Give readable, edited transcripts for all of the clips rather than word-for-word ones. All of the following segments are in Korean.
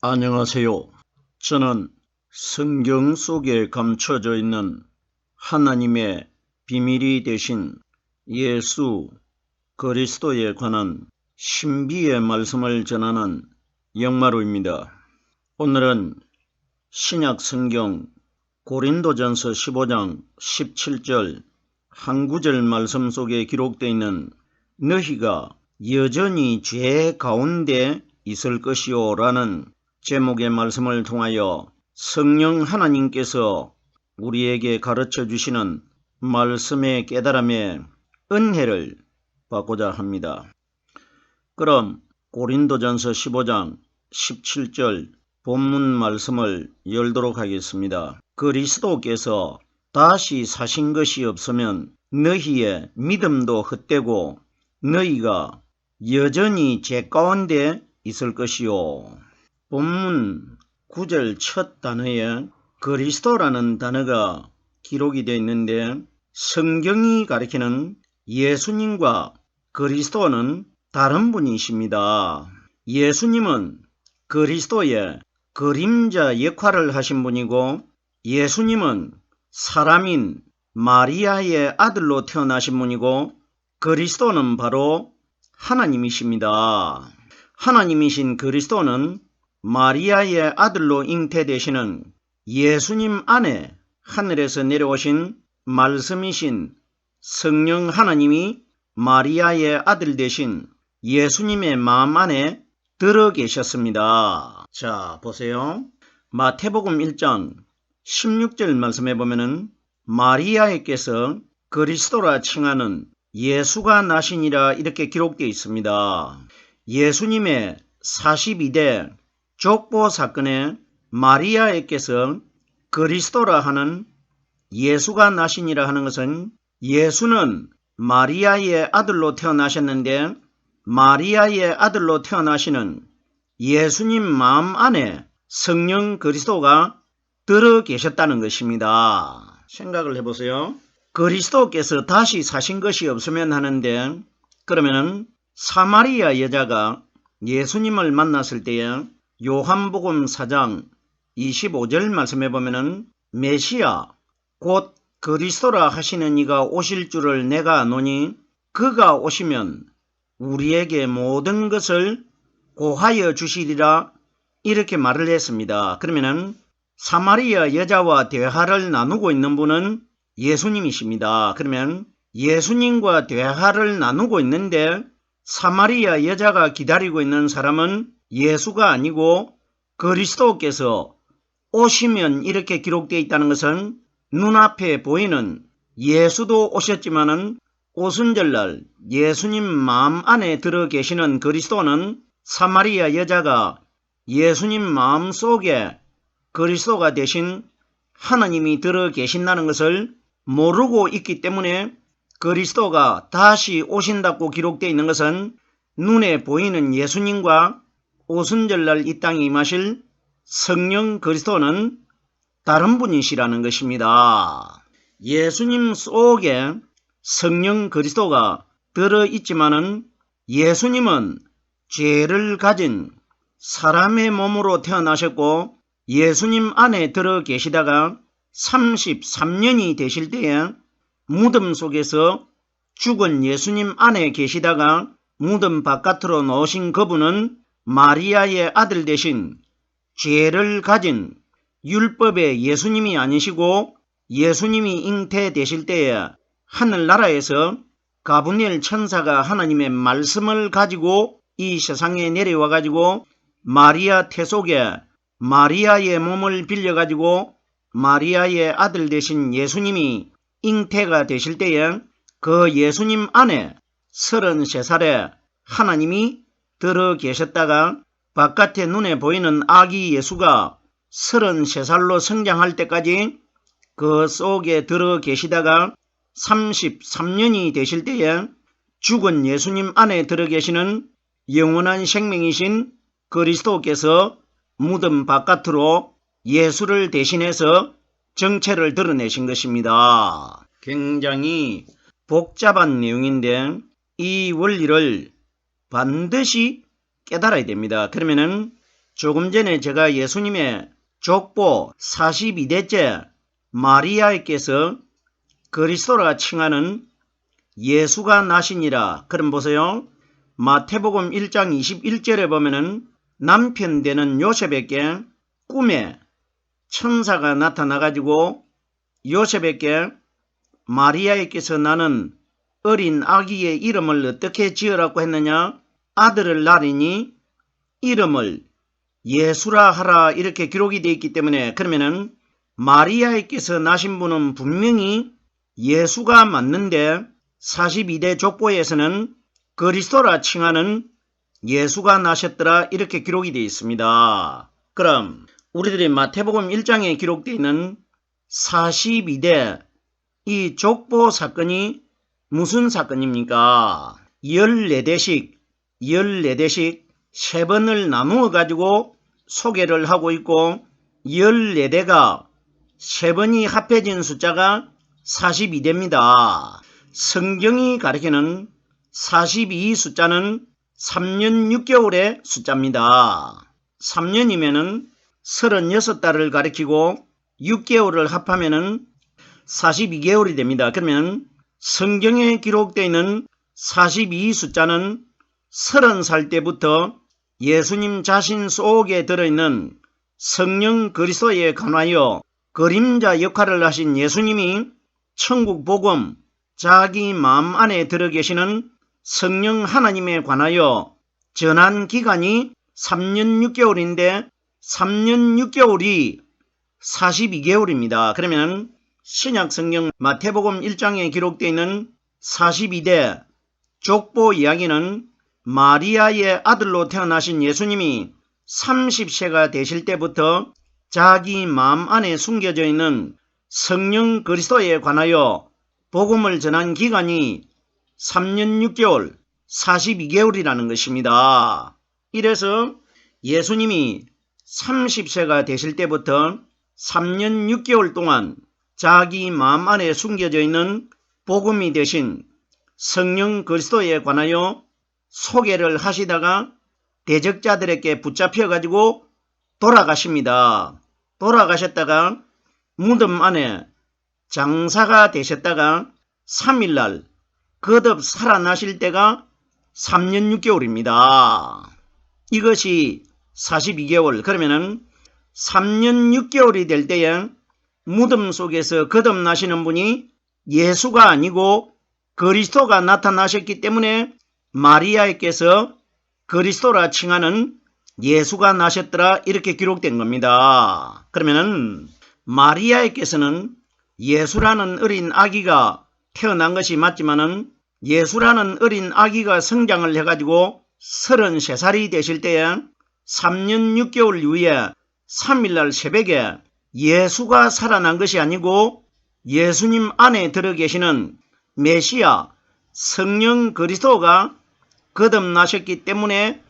안녕하세요. 저는 성경 속에 감춰져 있는 하나님의 비밀이 되신 예수 그리스도에 관한 신비의 말씀을 전하는 영마루입니다. 오늘은 신약 성경 고린도전서 15장 17절 한 구절 말씀 속에 기록되어 있는 너희가 여전히 죄 가운데 있을 것이요 라는 제목의 말씀을 통하여 성령 하나님께서 우리에게 가르쳐 주시는 말씀의 깨달음의 은혜를 받고자 합니다. 그럼 고린도전서 15장 17절 본문 말씀을 열도록 하겠습니다. 그리스도께서 다시 사신 것이 없으면 너희의 믿음도 헛되고 너희가 여전히 죄 가운데 있을 것이요. 본문 9절 첫 단어에 그리스도라는 단어가 기록이 되어 있는데 성경이 가리키는 예수님과 그리스도는 다른 분이십니다. 예수님은 그리스도의 그림자 역할을 하신 분이고 예수님은 사람인 마리아의 아들로 태어나신 분이고 그리스도는 바로 하나님이십니다. 하나님이신 그리스도는 마리아의 아들로 잉태되시는 예수님 안에 하늘에서 내려오신 말씀이신 성령 하나님이 마리아의 아들 되신 예수님의 마음 안에 들어 계셨습니다. 자, 보세요. 마태복음 1장 16절 말씀해 보면은 마리아에게서 그리스도라 칭하는 예수가 나시니라 이렇게 기록되어 있습니다. 예수님의 42대 족보 사건에 마리아에게서 그리스도라 하는 예수가 나시니라 하는 것은 예수는 마리아의 아들로 태어나셨는데 마리아의 아들로 태어나시는 예수님 마음 안에 성령 그리스도가 들어 계셨다는 것입니다. 생각을 해보세요. 그리스도께서 다시 사신 것이 없으면 하는데 그러면 사마리아 여자가 예수님을 만났을 때에 요한복음 4장 25절 말씀해 보면은 메시아 곧 그리스도라 하시는 이가 오실 줄을 내가 아노니 그가 오시면 우리에게 모든 것을 고하여 주시리라 이렇게 말을 했습니다. 그러면은 사마리아 여자와 대화를 나누고 있는 분은 예수님이십니다. 그러면 예수님과 대화를 나누고 있는데 사마리아 여자가 기다리고 있는 사람은 예수가 아니고 그리스도께서 오시면 이렇게 기록되어 있다는 것은 눈앞에 보이는 예수도 오셨지만은 오순절날 예수님 마음 안에 들어 계시는 그리스도는 사마리아 여자가 예수님 마음 속에 그리스도가 되신 하나님이 들어 계신다는 것을 모르고 있기 때문에 그리스도가 다시 오신다고 기록되어 있는 것은 눈에 보이는 예수님과 오순절날 이 땅에 임하실 성령 그리스도는 다른 분이시라는 것입니다. 예수님 속에 성령 그리스도가 들어있지만은 예수님은 죄를 가진 사람의 몸으로 태어나셨고 예수님 안에 들어 계시다가 33년이 되실 때에 무덤 속에서 죽은 예수님 안에 계시다가 무덤 바깥으로 나오신 그분은 마리아의 아들 되신 죄를 가진 율법의 예수님이 아니시고 예수님이 잉태되실 때에 하늘나라에서 가브리엘 천사가 하나님의 말씀을 가지고 이 세상에 내려와 가지고 마리아 태 속에 마리아의 몸을 빌려 가지고 마리아의 아들 되신 예수님이 잉태가 되실 때에 그 예수님 안에 33살에 하나님이 들어 계셨다가 바깥에 눈에 보이는 아기 예수가 33살로 성장할 때까지 그 속에 들어 계시다가 33년이 되실 때에 죽은 예수님 안에 들어 계시는 영원한 생명이신 그리스도께서 무덤 바깥으로 예수를 대신해서 정체를 드러내신 것입니다. 굉장히 복잡한 내용인데 이 원리를 반드시 깨달아야 됩니다. 그러면은 조금 전에 제가 예수님의 족보 42대째 마리아에게서 그리스도라 칭하는 예수가 나시니라. 그럼 보세요. 마태복음 1장 21절에 보면은 남편 되는 요셉에게 꿈에 천사가 나타나가지고 요셉에게 마리아에게서 나는 어린 아기의 이름을 어떻게 지으라고 했느냐? 아들을 낳으니 이름을 예수라 하라 이렇게 기록이 되어 있기 때문에 그러면은 마리아에게서 나신 분은 분명히 예수가 맞는데 42대 족보에서는 그리스도라 칭하는 예수가 나셨더라 이렇게 기록이 되어 있습니다. 그럼 우리들이 마태복음 1장에 기록되어 있는 42대 이 족보 사건이 무슨 사건입니까? 14대씩 3번을 나누어 가지고 소개를 하고 있고 14대가 3번이 합해진 숫자가 42대입니다. 성경이 가리키는 42 숫자는 3년 6개월의 숫자입니다. 3년이면은 36달을 가리키고 6개월을 합하면은 42개월이 됩니다. 그러면 성경에 기록되어 있는 42 숫자는 30살 때부터 예수님 자신 속에 들어있는 성령 그리스도에 관하여 그림자 역할을 하신 예수님이 천국 복음 자기 마음 안에 들어 계시는 성령 하나님에 관하여 전한 기간이 3년 6개월인데 3년 6개월이 42개월입니다. 그러면 신약 성경 마태복음 1장에 기록되어 있는 42대 족보 이야기는 마리아의 아들로 태어나신 예수님이 30세가 되실 때부터 자기 마음 안에 숨겨져 있는 성령 그리스도에 관하여 복음을 전한 기간이 3년 6개월 42개월이라는 것입니다. 이래서 예수님이 30세가 되실 때부터 3년 6개월 동안 자기 마음 안에 숨겨져 있는 복음이 되신 성령 그리스도에 관하여 소개를 하시다가 대적자들에게 붙잡혀 가지고 돌아가십니다. 돌아가셨다가 무덤 안에 장사가 되셨다가 3일날 거듭 살아나실 때가 3년 6개월입니다. 이것이 42개월 그러면은 3년 6개월이 될 때에 무덤 속에서 거듭나시는 분이 예수가 아니고 그리스도가 나타나셨기 때문에 마리아에게서 그리스도라 칭하는 예수가 나셨더라 이렇게 기록된 겁니다. 그러면은 마리아에게서는 예수라는 어린 아기가 태어난 것이 맞지만은 예수라는 어린 아기가 성장을 해가지고 33살이 되실 때에 3년 6개월 이후에 3일날 새벽에 예수가 살아난 것이 아니고 예수님 안에 들어 계시는 메시아 성령 그리스도가 거듭나셨기 때문에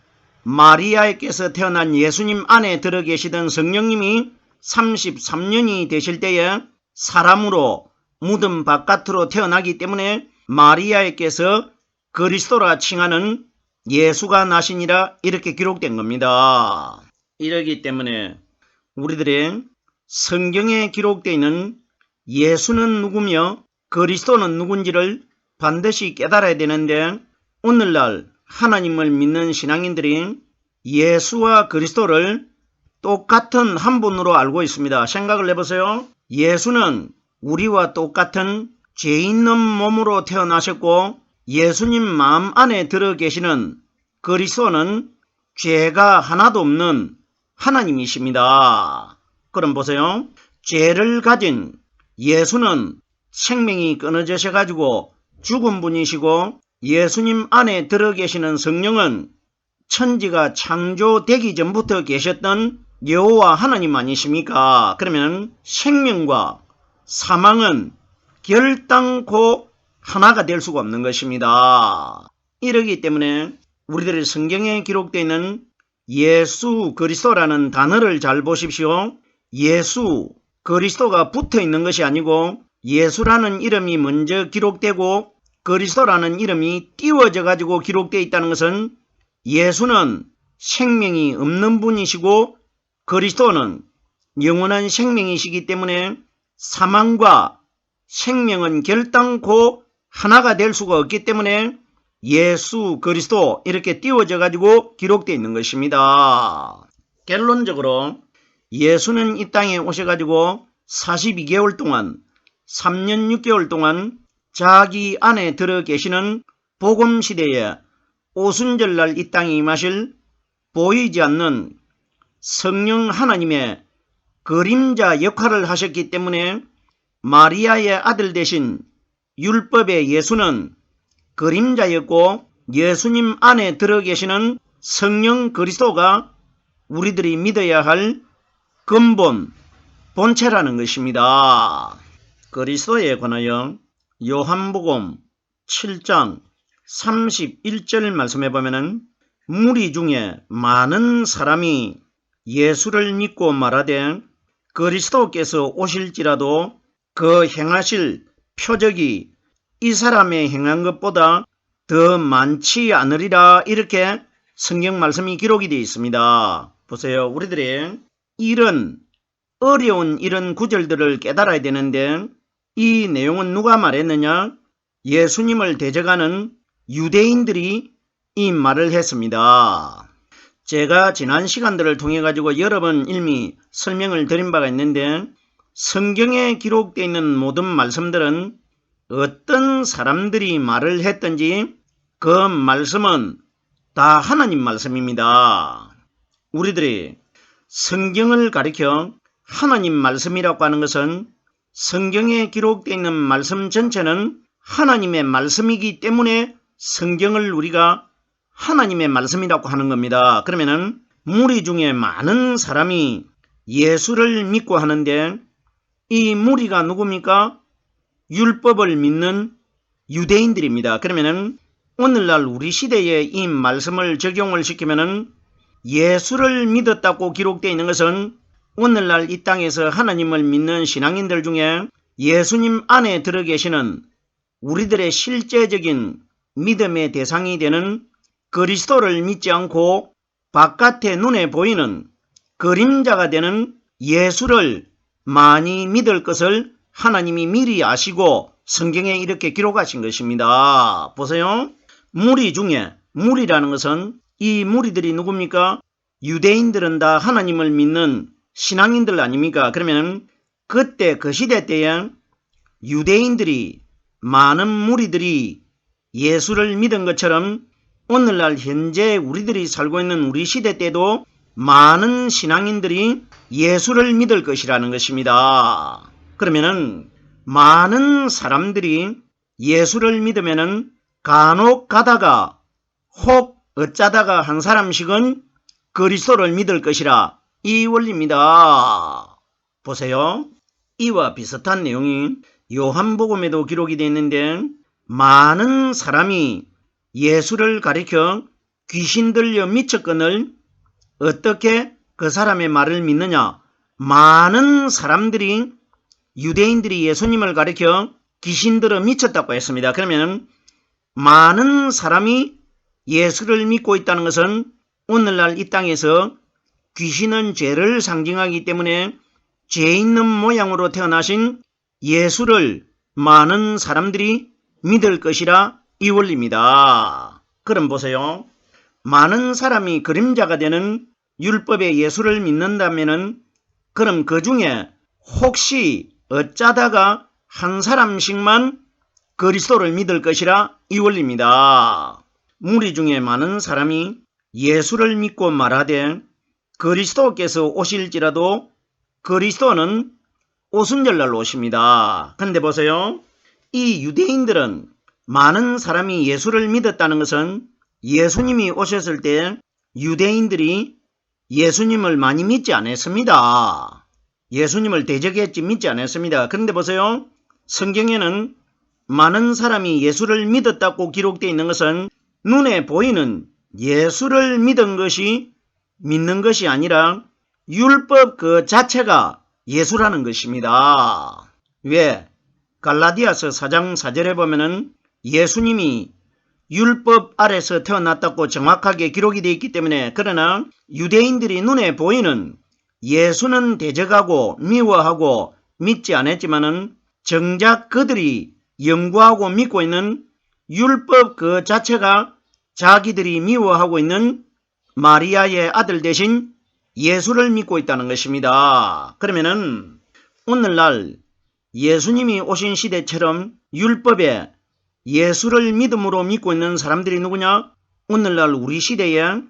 마리아에게서 태어난 예수님 안에 들어 계시던 성령님이 33년이 되실 때에 사람으로 무덤 바깥으로 태어나기 때문에 마리아에게서 그리스도라 칭하는 예수가 나시니라 이렇게 기록된 겁니다. 이러기 때문에 우리들의 성경에 기록되어 있는 예수는 누구며 그리스도는 누군지를 반드시 깨달아야 되는데 오늘날 하나님을 믿는 신앙인들이 예수와 그리스도를 똑같은 한 분으로 알고 있습니다. 생각을 해보세요. 예수는 우리와 똑같은 죄 있는 몸으로 태어나셨고 예수님 마음 안에 들어 계시는 그리스도는 죄가 하나도 없는 하나님이십니다. 그럼 보세요. 죄를 가진 예수는 생명이 끊어지셔가지고 죽은 분이시고 예수님 안에 들어 계시는 성령은 천지가 창조되기 전부터 계셨던 여호와 하나님 아니십니까? 그러면 생명과 사망은 결단코 하나가 될 수가 없는 것입니다. 이러기 때문에 우리들의 성경에 기록되어 있는 예수 그리스도라는 단어를 잘 보십시오. 예수 그리스도가 붙어 있는 것이 아니고 예수라는 이름이 먼저 기록되고 그리스도라는 이름이 띄워져 가지고 기록되어 있다는 것은 예수는 생명이 없는 분이시고 그리스도는 영원한 생명이시기 때문에 사망과 생명은 결단코 하나가 될 수가 없기 때문에 예수 그리스도 이렇게 띄워져 가지고 기록되어 있는 것입니다. 결론적으로 예수는 이 땅에 오셔 가지고 42개월 동안 3년 6개월 동안 자기 안에 들어 계시는 복음 시대에 오순절날 이 땅에 임하실 보이지 않는 성령 하나님의 그림자 역할을 하셨기 때문에 마리아의 아들 되신 율법의 예수는 그림자였고 예수님 안에 들어 계시는 성령 그리스도가 우리들이 믿어야 할 근본, 본체라는 것입니다. 그리스도에 관하여 요한복음 7장 31절 말씀해 보면은 무리 중에 많은 사람이 예수를 믿고 말하되 그리스도께서 오실지라도 그 행하실 표적이 이 사람의 행한 것보다 더 많지 않으리라 이렇게 성경 말씀이 기록이 되어 있습니다. 보세요. 우리들이 이런 어려운 이런 구절들을 깨달아야 되는데 이 내용은 누가 말했느냐? 예수님을 대적하는 유대인들이 이 말을 했습니다. 제가 지난 시간들을 통해 가지고 여러 번 이미 설명을 드린 바가 있는데 성경에 기록되어 있는 모든 말씀들은 어떤 사람들이 말을 했든지 그 말씀은 다 하나님 말씀입니다. 우리들이 성경을 가리켜 하나님 말씀이라고 하는 것은 성경에 기록되어 있는 말씀 전체는 하나님의 말씀이기 때문에 성경을 우리가 하나님의 말씀이라고 하는 겁니다. 그러면은 무리 중에 많은 사람이 예수를 믿고 하는데 이 무리가 누굽니까? 율법을 믿는 유대인들입니다. 그러면은 오늘날 우리 시대에 이 말씀을 적용을 시키면은 예수를 믿었다고 기록되어 있는 것은 오늘날 이 땅에서 하나님을 믿는 신앙인들 중에 예수님 안에 들어 계시는 우리들의 실제적인 믿음의 대상이 되는 그리스도를 믿지 않고 바깥에 눈에 보이는 그림자가 되는 예수를 많이 믿을 것을 하나님이 미리 아시고 성경에 이렇게 기록하신 것입니다. 보세요. 무리 중에 무리라는 것은 이 무리들이 누굽니까? 유대인들은 다 하나님을 믿는 신앙인들 아닙니까? 그러면 그때 그 시대 때에 유대인들이 많은 무리들이 예수를 믿은 것처럼 오늘날 현재 우리들이 살고 있는 우리 시대 때도 많은 신앙인들이 예수를 믿을 것이라는 것입니다. 그러면은 많은 사람들이 예수를 믿으면은 간혹 가다가 혹 어쩌다가 한 사람씩은 그리스도를 믿을 것이라 이 원리입니다. 보세요. 이와 비슷한 내용이 요한복음에도 기록이 되어 있는데 많은 사람이 예수를 가리켜 귀신 들려 미쳤거늘 어떻게 그 사람의 말을 믿느냐? 많은 사람들이 유대인들이 예수님을 가리켜 귀신 들어 미쳤다고 했습니다. 그러면 많은 사람이 예수를 믿고 있다는 것은 오늘날 이 땅에서 귀신은 죄를 상징하기 때문에 죄 있는 모양으로 태어나신 예수를 많은 사람들이 믿을 것이라 이 원리입니다. 그럼 보세요. 많은 사람이 그림자가 되는 율법의 예수를 믿는다면은 그럼 그 중에 혹시 어쩌다가 한 사람씩만 그리스도를 믿을 것이라 이 원리입니다. 무리 중에 많은 사람이 예수를 믿고 말하되 그리스도께서 오실지라도 그리스도는 오순절날 오십니다. 근데 보세요. 이 유대인들은 많은 사람이 예수를 믿었다는 것은 예수님이 오셨을 때 유대인들이 예수님을 많이 믿지 않았습니다. 예수님을 대적했지 믿지 않았습니다. 그런데 보세요. 성경에는 많은 사람이 예수를 믿었다고 기록되어 있는 것은 눈에 보이는 예수를 믿은 것이 믿는 것이 아니라 율법 그 자체가 예수라는 것입니다. 왜? 갈라디아서 4장 4절에 보면은 예수님이 율법 아래서 태어났다고 정확하게 기록이 되어 있기 때문에, 그러나 유대인들이 눈에 보이는 예수는 대적하고 미워하고 믿지 않았지만은 정작 그들이 연구하고 믿고 있는 율법 그 자체가 자기들이 미워하고 있는 마리아의 아들 대신 예수를 믿고 있다는 것입니다. 그러면은 오늘날 예수님이 오신 시대처럼 율법에 예수를 믿음으로 믿고 있는 사람들이 누구냐? 오늘날 우리 시대에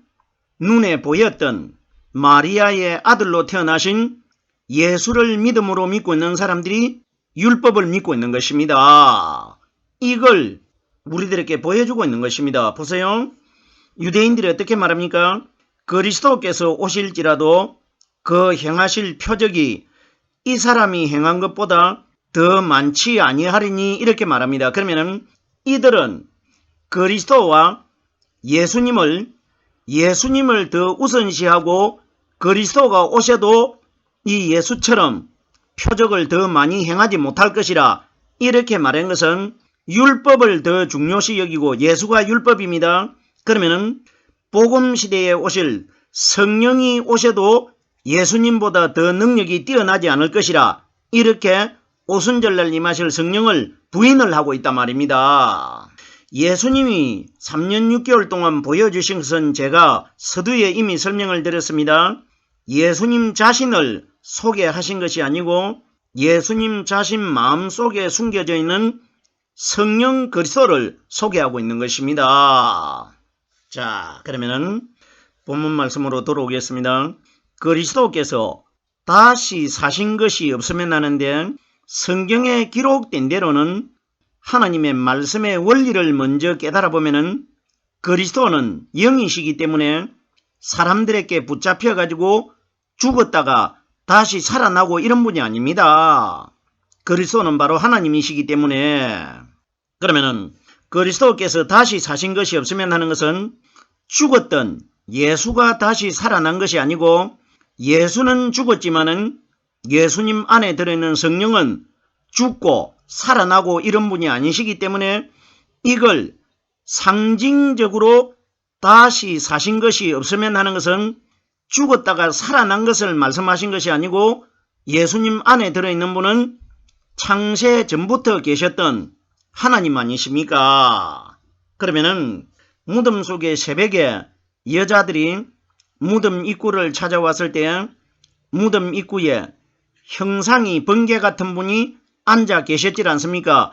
눈에 보였던 마리아의 아들로 태어나신 예수를 믿음으로 믿고 있는 사람들이 율법을 믿고 있는 것입니다. 이걸 우리들에게 보여주고 있는 것입니다. 보세요. 유대인들이 어떻게 말합니까? 그리스도께서 오실지라도 그 행하실 표적이 이 사람이 행한 것보다 더 많지 아니하리니 이렇게 말합니다. 그러면은 이들은 그리스도와 예수님을 더 우선시하고 그리스도가 오셔도 이 예수처럼 표적을 더 많이 행하지 못할 것이라 이렇게 말한 것은 율법을 더 중요시 여기고 예수가 율법입니다. 그러면은 복음 시대에 오실 성령이 오셔도 예수님보다 더 능력이 뛰어나지 않을 것이라 이렇게 오순절날 임하실 성령을 부인을 하고 있단 말입니다. 예수님이 3년 6개월 동안 보여주신 것은 제가 서두에 이미 설명을 드렸습니다. 예수님 자신을 소개하신 것이 아니고 예수님 자신 마음속에 숨겨져 있는 성령 그리스도를 소개하고 있는 것입니다. 자, 그러면은 본문 말씀으로 돌아오겠습니다. 그리스도께서 다시 사신 것이 없으면 하는데 성경에 기록된 대로는 하나님의 말씀의 원리를 먼저 깨달아 보면은 그리스도는 영이시기 때문에 사람들에게 붙잡혀 가지고 죽었다가 다시 살아나고 이런 분이 아닙니다. 그리스도는 바로 하나님이시기 때문에. 그러면은 그리스도께서 다시 사신 것이 없으면 하는 것은 죽었던 예수가 다시 살아난 것이 아니고 예수는 죽었지만은 예수님 안에 들어있는 성령은 죽고 살아나고 이런 분이 아니시기 때문에 이걸 상징적으로 다시 사신 것이 없으면 하는 것은 죽었다가 살아난 것을 말씀하신 것이 아니고 예수님 안에 들어있는 분은 창세 전부터 계셨던 하나님 아니십니까? 그러면은 무덤 속의 새벽에 여자들이 무덤 입구를 찾아왔을 때 무덤 입구에 형상이 번개 같은 분이 앉아 계셨지 않습니까?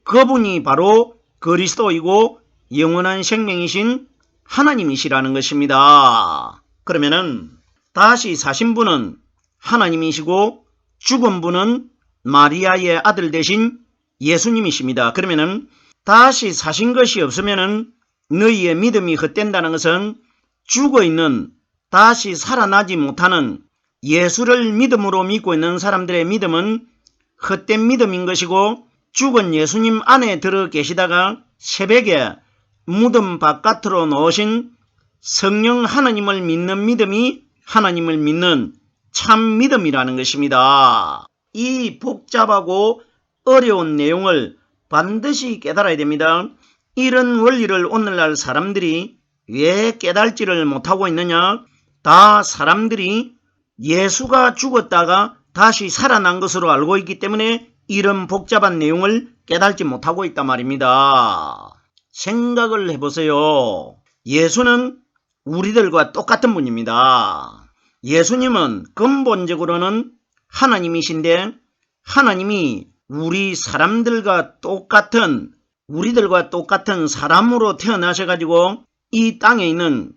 그분이 바로 그리스도이고 영원한 생명이신 하나님이시라는 것입니다. 그러면은 다시 사신 분은 하나님이시고 죽은 분은 마리아의 아들 대신 예수님이십니다. 그러면은 다시 사신 것이 없으면은 너희의 믿음이 헛된다는 것은 죽어있는 다시 살아나지 못하는 예수를 믿음으로 믿고 있는 사람들의 믿음은 헛된 믿음인 것이고 죽은 예수님 안에 들어 계시다가 새벽에 무덤 바깥으로 놓으신 성령 하나님을 믿는 믿음이 하나님을 믿는 참 믿음이라는 것입니다. 이 복잡하고 어려운 내용을 반드시 깨달아야 됩니다. 이런 원리를 오늘날 사람들이 왜 깨달지를 못하고 있느냐? 다 사람들이 예수가 죽었다가 다시 살아난 것으로 알고 있기 때문에 이런 복잡한 내용을 깨달지 못하고 있단 말입니다. 생각을 해보세요. 예수는 우리들과 똑같은 분입니다. 예수님은 근본적으로는 하나님이신데 하나님이 우리들과 똑같은 사람으로 태어나셔가지고 이 땅에 있는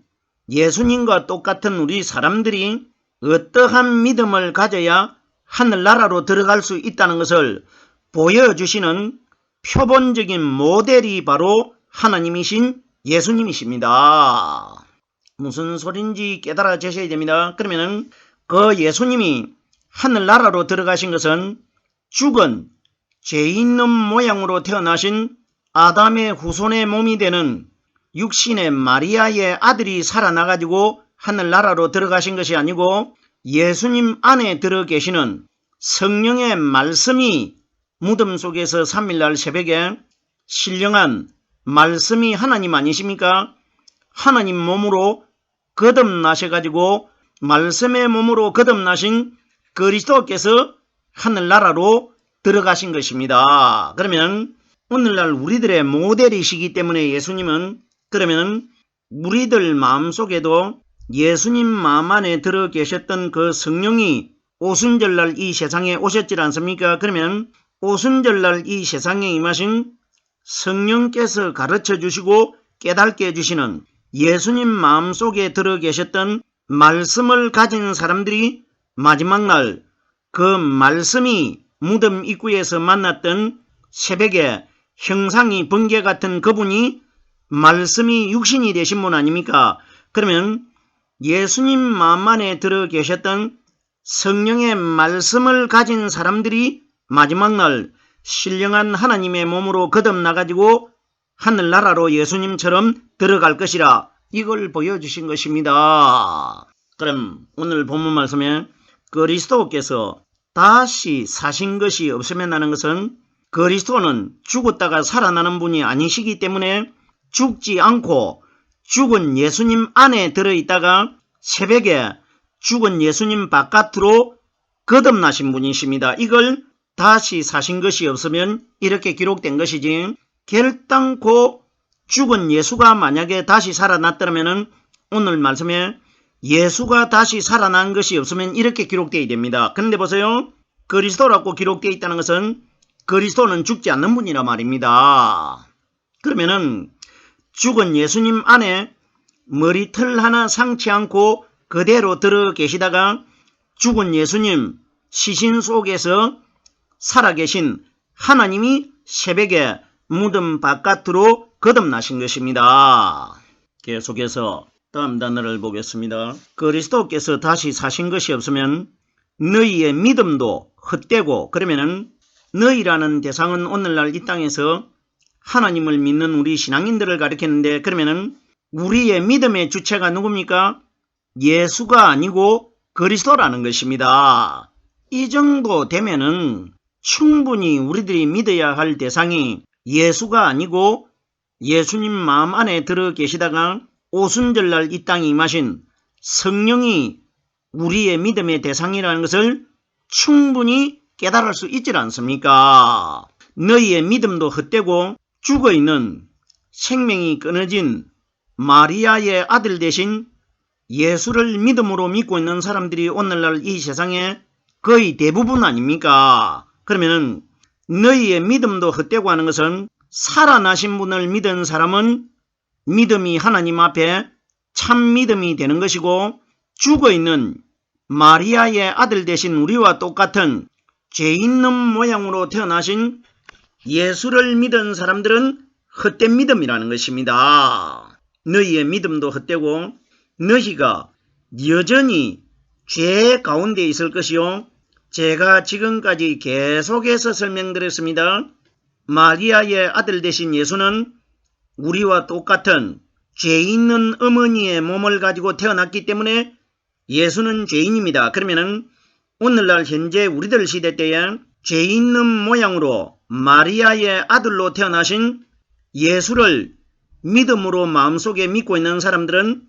예수님과 똑같은 우리 사람들이 어떠한 믿음을 가져야 하늘나라로 들어갈 수 있다는 것을 보여주시는 표본적인 모델이 바로 하나님이신 예수님이십니다. 무슨 소린지 깨달아 주셔야 됩니다. 그러면은 그 예수님이 하늘나라로 들어가신 것은 죽은 죄 있는 모양으로 태어나신 아담의 후손의 몸이 되는 육신의 마리아의 아들이 살아나가지고 하늘나라로 들어가신 것이 아니고 예수님 안에 들어 계시는 성령의 말씀이 무덤 속에서 3일날 새벽에 신령한 말씀이 하나님 아니십니까? 하나님 몸으로 거듭나셔가지고 말씀의 몸으로 거듭나신 그리스도께서 하늘나라로 들어가신 것입니다. 그러면 오늘날 우리들의 모델이시기 때문에 예수님은 그러면 우리들 마음속에도 예수님 마음 안에 들어 계셨던 그 성령이 오순절날 이 세상에 오셨지 않습니까? 그러면 오순절날 이 세상에 임하신 성령께서 가르쳐 주시고 깨닫게 해주시는 예수님 마음속에 들어 계셨던 말씀을 가진 사람들이 마지막 날 그 말씀이 무덤 입구에서 만났던 새벽에 형상이 번개 같은 그분이 말씀이 육신이 되신 분 아닙니까? 그러면 예수님 마음 안에 들어 계셨던 성령의 말씀을 가진 사람들이 마지막 날 신령한 하나님의 몸으로 거듭나가지고 하늘나라로 예수님처럼 들어갈 것이라 이걸 보여주신 것입니다. 그럼 오늘 본문 말씀에 그리스도께서 다시 사신 것이 없으면 하는 것은 그리스도는 죽었다가 살아나는 분이 아니시기 때문에 죽지 않고 죽은 예수님 안에 들어있다가 새벽에 죽은 예수님 바깥으로 거듭나신 분이십니다. 이걸 다시 사신 것이 없으면 이렇게 기록된 것이지 결단코 죽은 예수가 만약에 다시 살아났더라면 오늘 말씀에 예수가 다시 살아난 것이 없으면 이렇게 기록되어야 됩니다. 그런데 보세요. 그리스도라고 기록되어 있다는 것은 그리스도는 죽지 않는 분이란 말입니다. 그러면은 죽은 예수님 안에 머리털 하나 상치 않고 그대로 들어 계시다가 죽은 예수님 시신 속에서 살아계신 하나님이 새벽에 무덤 바깥으로 거듭나신 것입니다. 계속해서 다음 단어를 보겠습니다. 그리스도께서 다시 사신 것이 없으면 너희의 믿음도 헛되고 그러면은 너희라는 대상은 오늘날 이 땅에서 하나님을 믿는 우리 신앙인들을 가리키는데 그러면은 우리의 믿음의 주체가 누굽니까? 예수가 아니고 그리스도라는 것입니다. 이 정도 되면은 충분히 우리들이 믿어야 할 대상이 예수가 아니고 예수님 마음 안에 들어 계시다가 오순절날 이 땅에 임하신 성령이 우리의 믿음의 대상이라는 것을 충분히 깨달을 수 있지 않습니까? 너희의 믿음도 헛되고 죽어있는 생명이 끊어진 마리아의 아들 되신 예수를 믿음으로 믿고 있는 사람들이 오늘날 이 세상에 거의 대부분 아닙니까? 그러면 너희의 믿음도 헛되고 하는 것은 살아나신 분을 믿은 사람은 믿음이 하나님 앞에 참 믿음이 되는 것이고 죽어있는 마리아의 아들 되신 우리와 똑같은 죄 있는 모양으로 태어나신 예수를 믿은 사람들은 헛된 믿음이라는 것입니다. 너희의 믿음도 헛되고 너희가 여전히 죄 가운데 있을 것이요. 제가 지금까지 계속해서 설명드렸습니다. 마리아의 아들 되신 예수는 우리와 똑같은 죄 있는 어머니의 몸을 가지고 태어났기 때문에 예수는 죄인입니다. 그러면은 오늘날 현재 우리들 시대 때에 죄 있는 모양으로 마리아의 아들로 태어나신 예수를 믿음으로 마음속에 믿고 있는 사람들은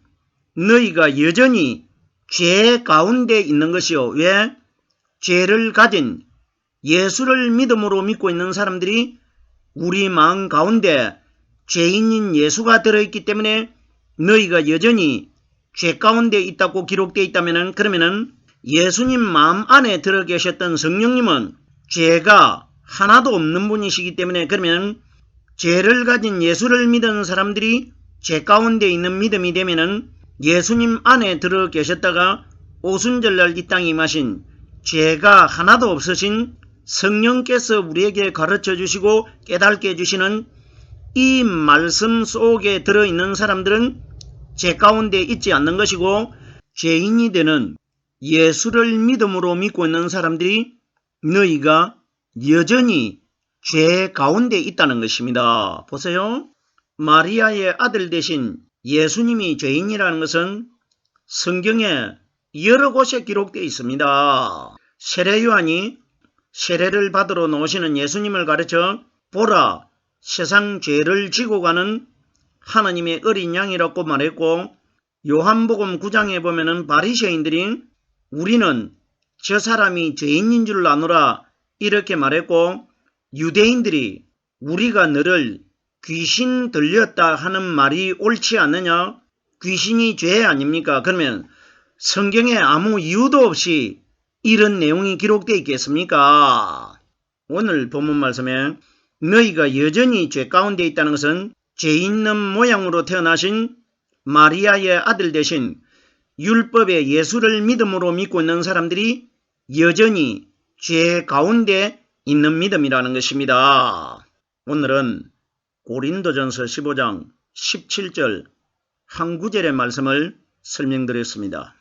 너희가 여전히 죄 가운데 있는 것이요. 왜? 죄를 가진 예수를 믿음으로 믿고 있는 사람들이 우리 마음 가운데 죄인인 예수가 들어있기 때문에 너희가 여전히 죄 가운데 있다고 기록되어 있다면 그러면은 예수님 마음 안에 들어 계셨던 성령님은 죄가 하나도 없는 분이시기 때문에 그러면 죄를 가진 예수를 믿은 사람들이 죄 가운데 있는 믿음이 되면은 예수님 안에 들어 계셨다가 오순절날 이 땅에 임하신 죄가 하나도 없으신 성령께서 우리에게 가르쳐 주시고 깨닫게 해주시는 이 말씀 속에 들어있는 사람들은 죄 가운데 있지 않는 것이고 죄인이 되는 예수를 믿음으로 믿고 있는 사람들이 너희가 여전히 죄 가운데 있다는 것입니다. 보세요. 마리아의 아들 되신 예수님이 죄인이라는 것은 성경에 여러 곳에 기록되어 있습니다. 세례요한이 세례를 받으러 나오시는 예수님을 가르쳐 보라 세상 죄를 지고 가는 하나님의 어린 양이라고 말했고, 요한복음 9장에 보면은 바리새인들이 우리는 저 사람이 죄인인 줄 아노라 이렇게 말했고, 유대인들이 우리가 너를 귀신 들렸다 하는 말이 옳지 않느냐? 귀신이 죄 아닙니까? 그러면 성경에 아무 이유도 없이 이런 내용이 기록되어 있겠습니까? 오늘 본문 말씀에 너희가 여전히 죄 가운데 있다는 것은 죄 있는 모양으로 태어나신 마리아의 아들 되신 율법의 예수를 믿음으로 믿고 있는 사람들이 여전히 죄 가운데 있는 믿음이라는 것입니다. 오늘은 고린도전서 15장 17절 한 구절의 말씀을 설명드렸습니다.